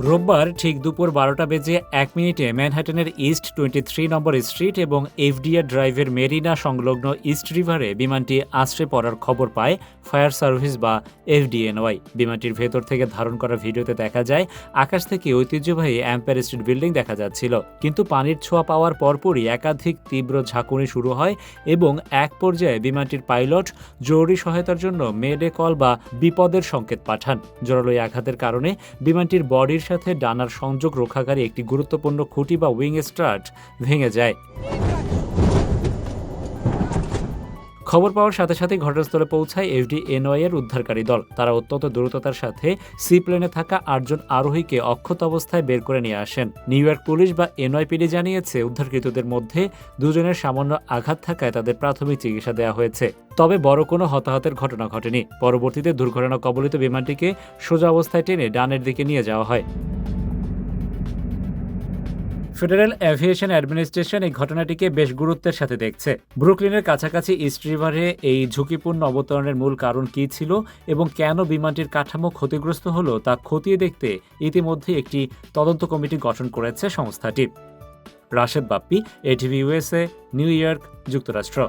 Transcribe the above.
রোববার ঠিক দুপুর 12টা বেজে 1 মিনিটে ম্যানহাটনের ইস্ট 23 নম্বর স্ট্রিট এবং এফডিএ ড্রাইভের মেরিনা সংলগ্ন ইস্ট রিভারে বিমানটি আছড়ে পড়ার খবর পায় ফায়ার সার্ভিস বা এফডিএনওয়াই। বিমানটির ভেতর থেকে ধারণ করা ভিডিওতে দেখা যায় আকাশ থেকে ঐতিহ্যবাহী এম্পায়ার স্টেট বিল্ডিং দেখা যাচ্ছিল, কিন্তু পানির ছোঁয়া পাওয়ার পরপরই একাধিক তীব্র ঝাঁকুনি শুরু হয় এবং এক পর্যায়ে বিমানটির পাইলট জরুরি সহায়তার জন্য মেডে কল বা বিপদের সংকেত পাঠান। জোরালো আঘাতের কারণে বিমানটির বডির সাথে ডানার সংযোগ রক্ষাকারী একটি গুরুত্বপূর্ণ খুঁটি বা উইং স্ট্রাট ভেঙে যায়। খবর পাওয়ার সাথে সাথে ঘটনাস্থলে পৌঁছায় এফডিএনওয়াই এর উদ্ধারকারী দল। তারা অত্যন্ত দ্রুততার সাথে সি প্লেনে থাকা 8 জন আরোহীকে অক্ষত অবস্থায় বের করে নিয়ে আসেন। নিউ ইয়র্ক পুলিশ বা এনওয়াইপিডি জানিয়েছে, উদ্ধারকৃতদের মধ্যে 2 জনের সামান্য আঘাত থাকায় তাদের প্রাথমিক চিকিৎসা দেওয়া হয়েছে। তবে বড় কোনো হতাহতের ঘটনা ঘটেনি। পরবর্তীতে দুর্ঘটনা কবলিত বিমানটিকে সোজা অবস্থায় টেনে ডানের দিকে নিয়ে যাওয়া হয়। ফেডারেল এভিয়েশন অ্যাডমিনিস্ট্রেশন এই ঘটনাটিকে বেশ গুরুত্বের সাথে দেখছে। ব্রুকলিনের কাছাকাছি ইস্ট রিভারে এই ঝুঁকিপূর্ণ অবতরণের মূল কারণ কী ছিল এবং কেন বিমানটির কাঠামো ক্ষতিগ্রস্ত হলো তা খতিয়ে দেখতে ইতিমধ্যে একটি তদন্ত কমিটি গঠন করেছে সংস্থাটি। Rashed Bappi, ATV USA, new York, যুক্তরাষ্ট্র।